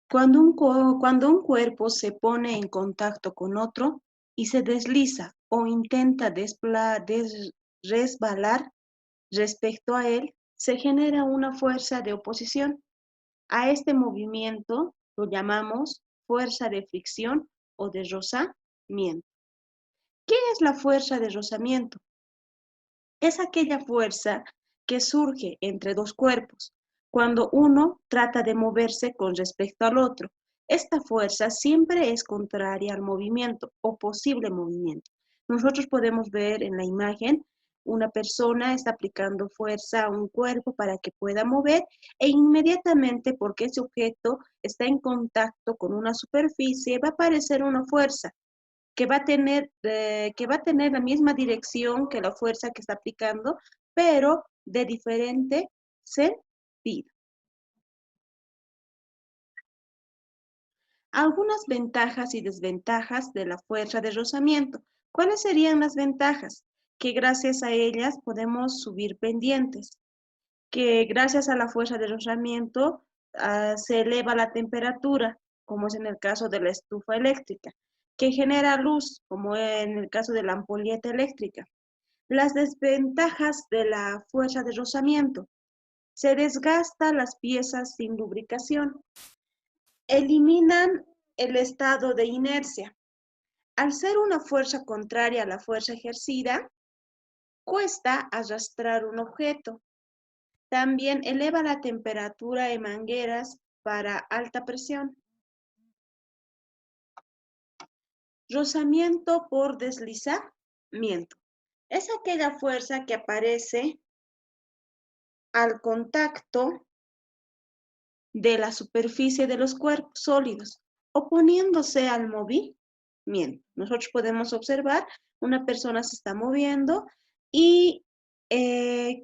Cuando un cuerpo se pone en contacto con otro y se desliza o intenta resbalar respecto a él, se genera una fuerza de oposición. A este movimiento lo llamamos fuerza de fricción o de rozamiento. ¿Qué es la fuerza de rozamiento? Es aquella fuerza que surge entre dos cuerpos cuando uno trata de moverse con respecto al otro. Esta fuerza siempre es contraria al movimiento o posible movimiento. Nosotros podemos ver en la imagen una persona está aplicando fuerza a un cuerpo para que pueda mover e inmediatamente porque ese objeto está en contacto con una superficie va a aparecer una fuerza que va a tener la misma dirección que la fuerza que está aplicando, pero de diferente sentido. Algunas ventajas y desventajas de la fuerza de rozamiento. ¿Cuáles serían las ventajas? Que gracias a ellas podemos subir pendientes, que gracias a la fuerza de rozamiento se eleva la temperatura, como es en el caso de la estufa eléctrica, que genera luz, como en el caso de la ampolleta eléctrica. Las desventajas de la fuerza de rozamiento. Se desgastan las piezas sin lubricación. Eliminan el estado de inercia. Al ser una fuerza contraria a la fuerza ejercida, cuesta arrastrar un objeto. También eleva la temperatura en mangueras para alta presión. Rozamiento por deslizamiento. Es aquella fuerza que aparece al contacto de la superficie de los cuerpos sólidos, oponiéndose al movimiento. Nosotros podemos observar una persona se está moviendo y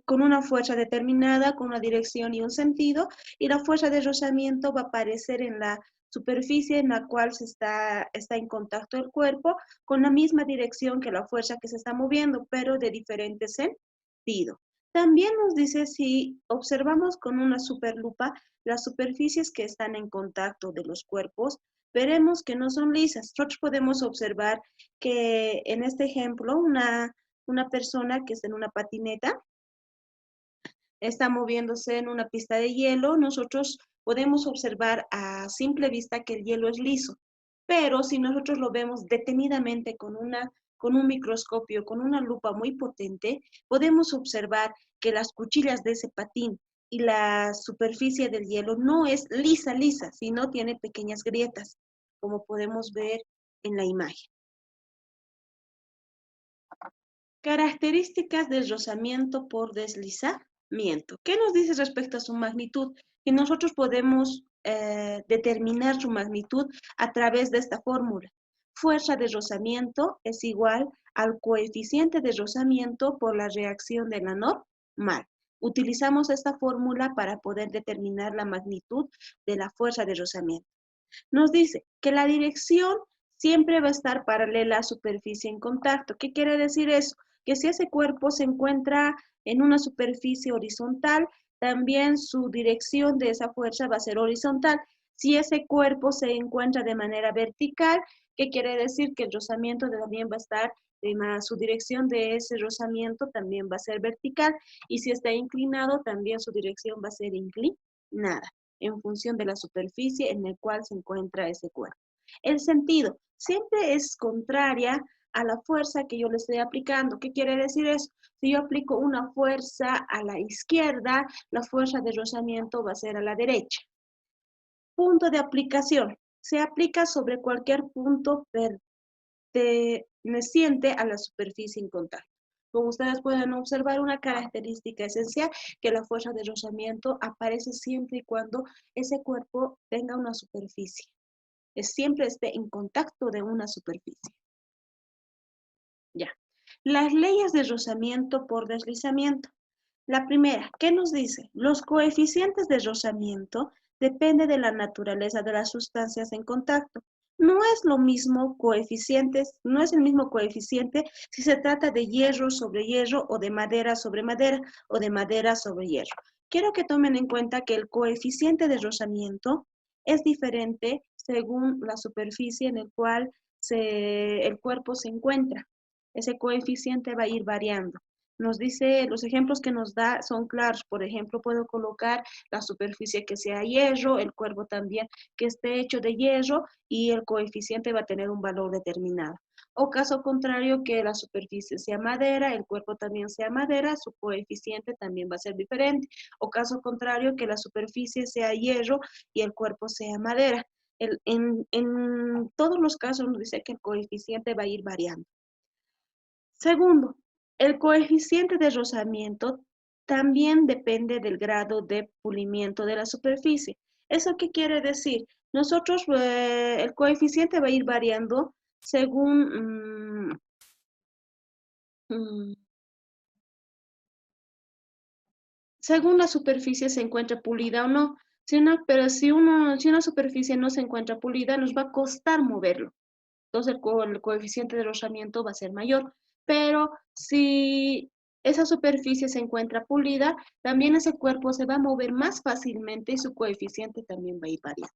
con una fuerza determinada, con una dirección y un sentido, y la fuerza de rozamiento va a aparecer en la superficie en la cual está en contacto el cuerpo con la misma dirección que la fuerza que se está moviendo, pero de diferente sentido. También nos dice si observamos con una superlupa las superficies que están en contacto de los cuerpos, veremos que no son lisas. Nosotros podemos observar que en este ejemplo una persona que está en una patineta está moviéndose en una pista de hielo. Nosotros podemos observar a simple vista que el hielo es liso, pero si nosotros lo vemos detenidamente con un microscopio, con una lupa muy potente, podemos observar que las cuchillas de ese patín y la superficie del hielo no es lisa, sino tiene pequeñas grietas, como podemos ver en la imagen. Características del rozamiento por deslizamiento. ¿Qué nos dice respecto a su magnitud? Que nosotros podemos determinar su magnitud a través de esta fórmula. Fuerza de rozamiento es igual al coeficiente de rozamiento por la reacción de la normal. Utilizamos esta fórmula para poder determinar la magnitud de la fuerza de rozamiento. Nos dice que la dirección siempre va a estar paralela a superficie en contacto. ¿Qué quiere decir eso? Que si ese cuerpo se encuentra en una superficie horizontal, también su dirección de esa fuerza va a ser horizontal. Si ese cuerpo se encuentra de manera vertical, ¿qué quiere decir? Que el rozamiento también va a estar, su dirección de ese rozamiento también va a ser vertical. Y si está inclinado, también su dirección va a ser inclinada en función de la superficie en la cual se encuentra ese cuerpo. El sentido siempre es contraria a la fuerza que yo le estoy aplicando. ¿Qué quiere decir eso? Si yo aplico una fuerza a la izquierda, la fuerza de rozamiento va a ser a la derecha. Punto de aplicación. Se aplica sobre cualquier punto perteneciente a la superficie en contacto. Como ustedes pueden observar, una característica esencial que la fuerza de rozamiento aparece siempre y cuando ese cuerpo tenga una superficie. Siempre esté en contacto de una superficie. Ya. Las leyes de rozamiento por deslizamiento. La primera, ¿qué nos dice? Los coeficientes de rozamiento dependen de la naturaleza de las sustancias en contacto. No es lo mismo coeficientes, no es el mismo coeficiente si se trata de hierro sobre hierro o de madera sobre madera o de madera sobre hierro. Quiero que tomen en cuenta que el coeficiente de rozamiento es diferente según la superficie en el cual el cuerpo se encuentra. Ese coeficiente va a ir variando. Nos dice, los ejemplos que nos da son claros. Por ejemplo, puedo colocar la superficie que sea hierro, el cuerpo también que esté hecho de hierro y el coeficiente va a tener un valor determinado. O caso contrario, que la superficie sea madera, el cuerpo también sea madera, su coeficiente también va a ser diferente. O caso contrario, que la superficie sea hierro y el cuerpo sea madera. En todos los casos nos dice que el coeficiente va a ir variando. Segundo, el coeficiente de rozamiento también depende del grado de pulimiento de la superficie. ¿Eso qué quiere decir? Nosotros, el coeficiente va a ir variando según, mm, según la superficie se encuentre pulida o no. Pero si una superficie no se encuentra pulida, nos va a costar moverlo. Entonces el coeficiente de rozamiento va a ser mayor. Pero si esa superficie se encuentra pulida, también ese cuerpo se va a mover más fácilmente y su coeficiente también va a ir variando.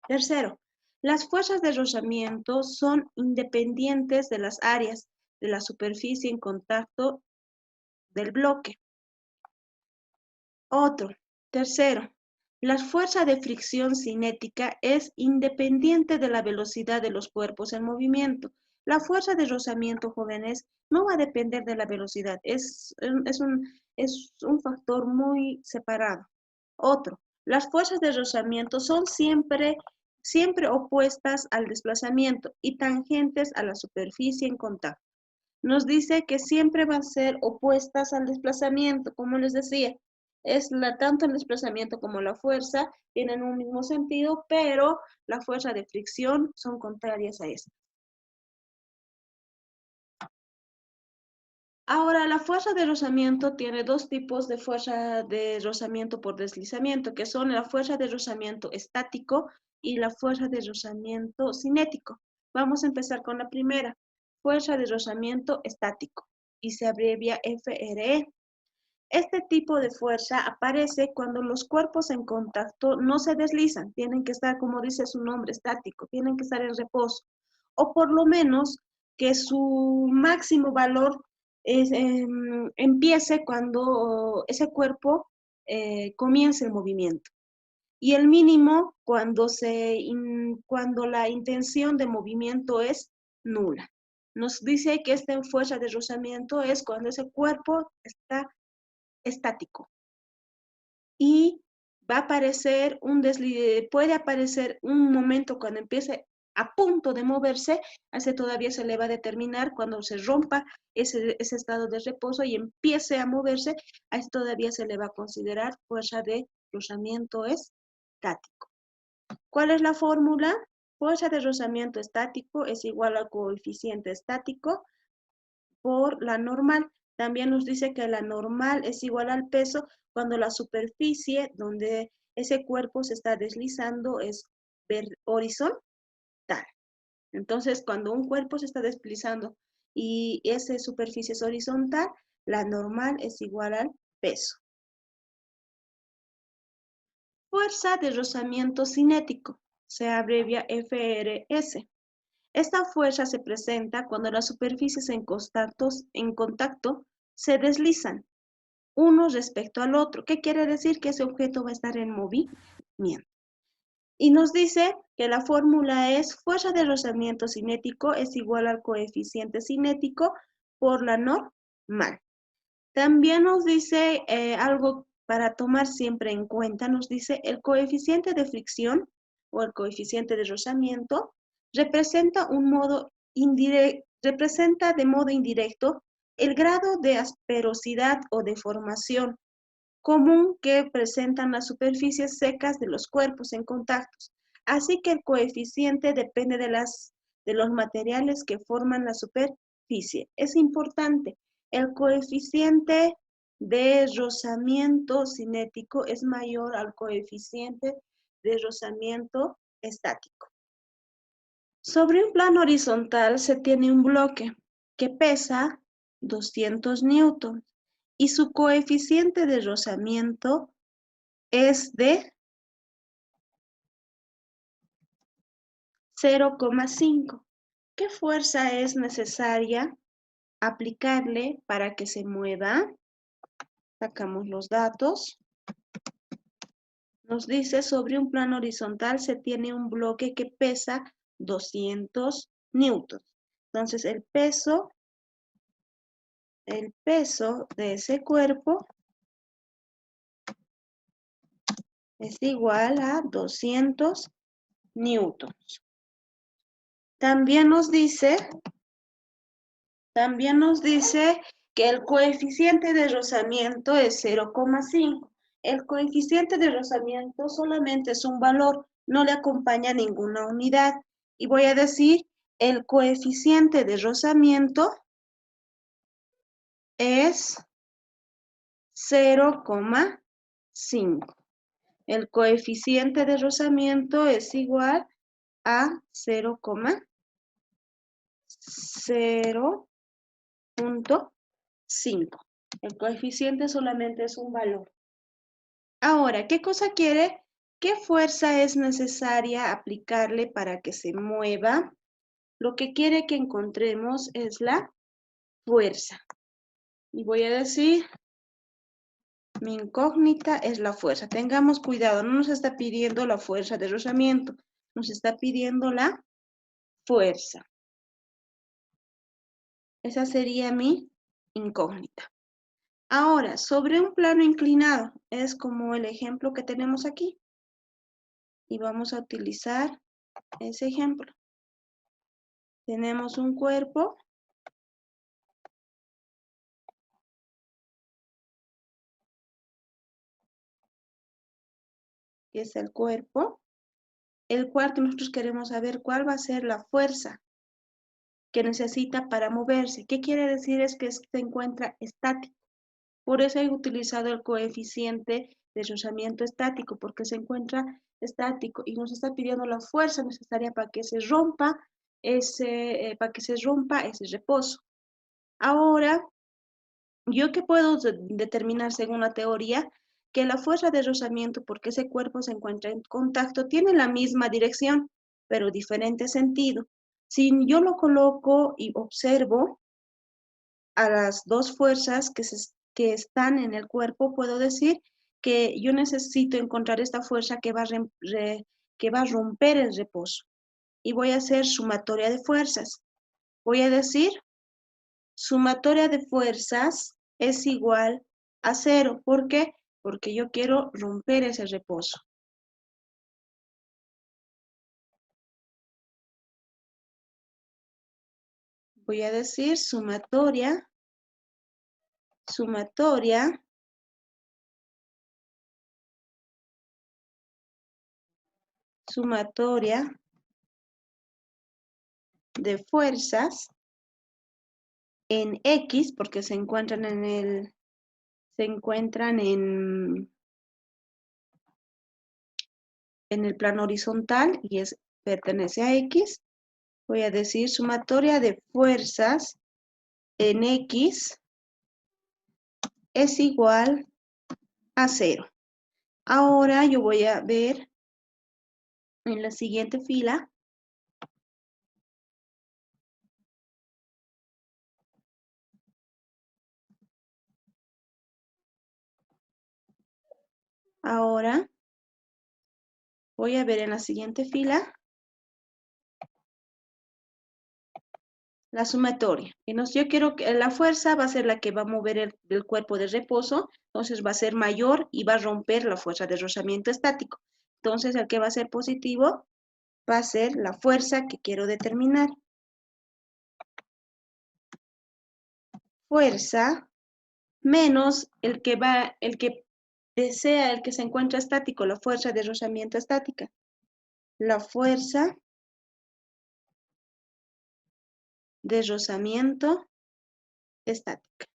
Tercero, las fuerzas de rozamiento son independientes de las áreas de la superficie en contacto del bloque. Tercero, la fuerza de fricción cinética es independiente de la velocidad de los cuerpos en movimiento. La fuerza de rozamiento, jóvenes, no va a depender de la velocidad, es un factor muy separado. Las fuerzas de rozamiento son siempre opuestas al desplazamiento y tangentes a la superficie en contacto. Nos dice que siempre van a ser opuestas al desplazamiento, como les decía. Tanto el desplazamiento como la fuerza tienen un mismo sentido, pero la fuerza de fricción son contrarias a esta. Ahora, la fuerza de rozamiento tiene dos tipos de fuerza de rozamiento por deslizamiento, que son la fuerza de rozamiento estático y la fuerza de rozamiento cinético. Vamos a empezar con la primera, fuerza de rozamiento estático, y se abrevia FRE. Este tipo de fuerza aparece cuando los cuerpos en contacto no se deslizan, tienen que estar, como dice su nombre, estático, tienen que estar en reposo, o por lo menos que su máximo valor empiece cuando ese cuerpo comience el movimiento. Y el mínimo cuando la intención de movimiento es nula. Nos dice que esta fuerza de rozamiento es cuando ese cuerpo está estático. Y va a aparecer puede aparecer un momento cuando empiece a punto de moverse, ese todavía se le va a determinar cuando se rompa ese estado de reposo y empiece a moverse, a eso todavía se le va a considerar fuerza de rozamiento estático. ¿Cuál es la fórmula? Fuerza de rozamiento estático es igual al coeficiente estático por la normal. También nos dice que la normal es igual al peso cuando la superficie donde ese cuerpo se está deslizando es horizontal. Entonces, cuando un cuerpo se está deslizando y esa superficie es horizontal, la normal es igual al peso. Fuerza de rozamiento cinético, se abrevia FRS. Esta fuerza se presenta cuando las superficies en contacto se deslizan uno respecto al otro. ¿Qué quiere decir? Que ese objeto va a estar en movimiento. Y nos dice que la fórmula es fuerza de rozamiento cinético es igual al coeficiente cinético por la normal. También nos dice algo para tomar siempre en cuenta, nos dice el coeficiente de fricción o el coeficiente de rozamiento representa de modo indirecto el grado de asperosidad o deformación común que presentan las superficies secas de los cuerpos en contactos. Así que el coeficiente depende de los materiales que forman la superficie. Es importante, el coeficiente de rozamiento cinético es mayor al coeficiente de rozamiento estático. Sobre un plano horizontal se tiene un bloque que pesa 200 newtons y su coeficiente de rozamiento es de 0,5. ¿Qué fuerza es necesaria aplicarle para que se mueva? Sacamos los datos. Nos dice, sobre un plano horizontal se tiene un bloque que pesa 200 newtons. Entonces, el peso de ese cuerpo es igual a 200 newtons. También nos dice que el coeficiente de rozamiento es 0,5. El coeficiente de rozamiento solamente es un valor, no le acompaña ninguna unidad. Y voy a decir, el coeficiente de rozamiento es 0,5. El coeficiente de rozamiento es igual a 0,5. El coeficiente solamente es un valor. Ahora, ¿qué cosa quiere? ¿Qué fuerza es necesaria aplicarle para que se mueva? Lo que quiere que encontremos es la fuerza. Y voy a decir, mi incógnita es la fuerza. Tengamos cuidado, no nos está pidiendo la fuerza de rozamiento, nos está pidiendo la fuerza. Esa sería mi incógnita. Ahora, sobre un plano inclinado, es como el ejemplo que tenemos aquí. Y vamos a utilizar ese ejemplo. Tenemos un cuerpo. Que es el cuerpo. El cual que nosotros queremos saber cuál va a ser la fuerza que necesita para moverse. ¿Qué quiere decir? Es que se encuentra estático. Por eso he utilizado el coeficiente de rozamiento estático, porque se encuentra estático y nos está pidiendo la fuerza necesaria para que se rompa ese reposo. Ahora, ¿yo qué puedo determinar según la teoría? Que la fuerza de rozamiento, porque ese cuerpo se encuentra en contacto, tiene la misma dirección, pero diferente sentido. Si yo lo coloco y observo a las dos fuerzas que están en el cuerpo, puedo decir que yo necesito encontrar esta fuerza que va a romper el reposo. Y voy a hacer sumatoria de fuerzas. Voy a decir, sumatoria de fuerzas es igual a 0. ¿Por qué? Porque yo quiero romper ese reposo. Voy a decir sumatoria de fuerzas en X, porque se encuentran en el plano horizontal y pertenece a X. Voy a decir sumatoria de fuerzas en X es igual a 0. Ahora yo voy a ver en la siguiente fila. Ahora voy a ver en la siguiente fila la sumatoria. Yo quiero que la fuerza va a ser la que va a mover el cuerpo de reposo, entonces va a ser mayor y va a romper la fuerza de rozamiento estático. Entonces el que va a ser positivo va a ser la fuerza que quiero determinar. Fuerza menos el que desea, el que se encuentra estático, la fuerza de rozamiento estática. La fuerza de rozamiento estática.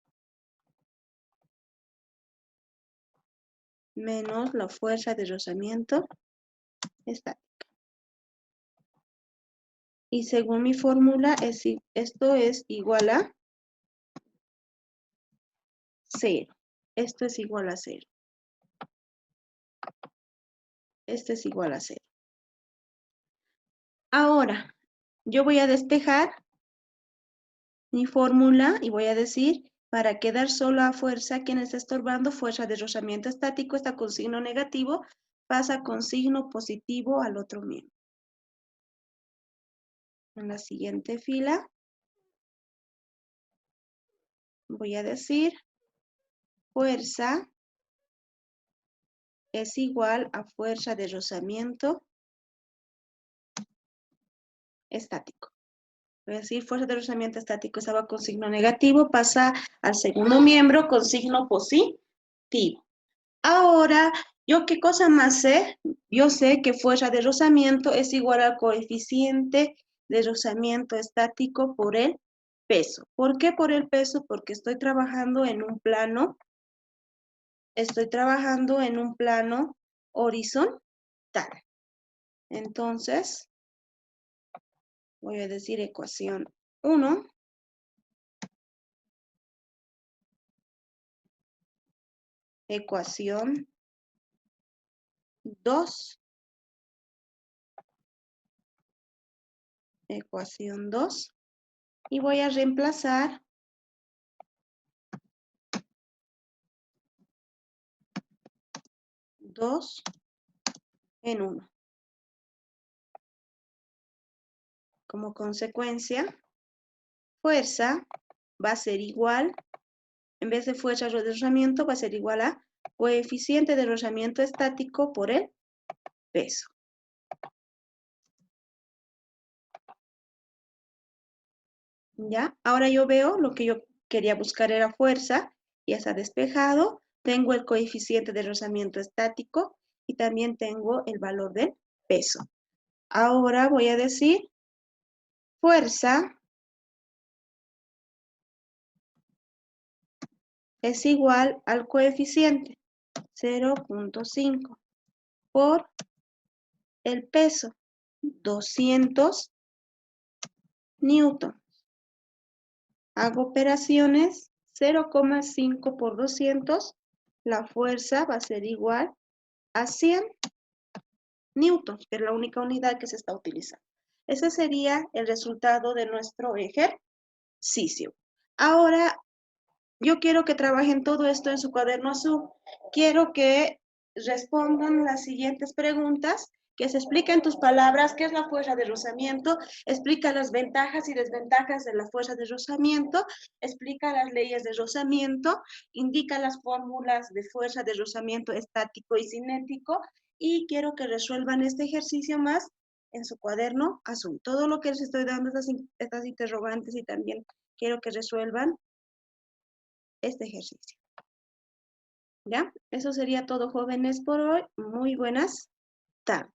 Menos la fuerza de rozamiento estática. Y según mi fórmula, esto es igual a 0. Esto es igual a 0. Este es igual a 0. Ahora, yo voy a despejar mi fórmula y voy a decir, para quedar solo a fuerza, quien está estorbando, fuerza de rozamiento estático está con signo negativo, pasa con signo positivo al otro miembro. En la siguiente fila, voy a decir, fuerza es igual a fuerza de rozamiento estático. Voy a decir, fuerza de rozamiento estático estaba con signo negativo, pasa al segundo miembro con signo positivo. Ahora, ¿yo qué cosa más sé? Yo sé que fuerza de rozamiento es igual al coeficiente de rozamiento estático por el peso. ¿Por qué por el peso? Porque estoy trabajando en un plano horizontal. Entonces, voy a decir ecuación 1. Ecuación 2. Ecuación 2. Y voy a reemplazar dos en 1. Como consecuencia, fuerza va a ser igual, en vez de fuerza de rozamiento, va a ser igual a coeficiente de rozamiento estático por el peso. ¿Ya? Ahora yo veo lo que yo quería buscar era fuerza, ya está despejado, tengo el coeficiente de rozamiento estático y también tengo el valor del peso. Ahora voy a decir fuerza es igual al coeficiente 0.5 por el peso 200 newton. Hago operaciones 0,5 por 200, la fuerza va a ser igual a 100 newtons, que es la única unidad que se está utilizando. Ese sería el resultado de nuestro ejercicio. Ahora, yo quiero que trabajen todo esto en su cuaderno azul. Quiero que respondan las siguientes preguntas, que se expliquen tus palabras qué es la fuerza de rozamiento, explica las ventajas y desventajas de la fuerza de rozamiento, explica las leyes de rozamiento, indica las fórmulas de fuerza de rozamiento estático y cinético, y quiero que resuelvan este ejercicio más en su cuaderno azul. Todo lo que les estoy dando, estas interrogantes, y también quiero que resuelvan este ejercicio. ¿Ya? Eso sería todo, jóvenes, por hoy. Muy buenas tardes.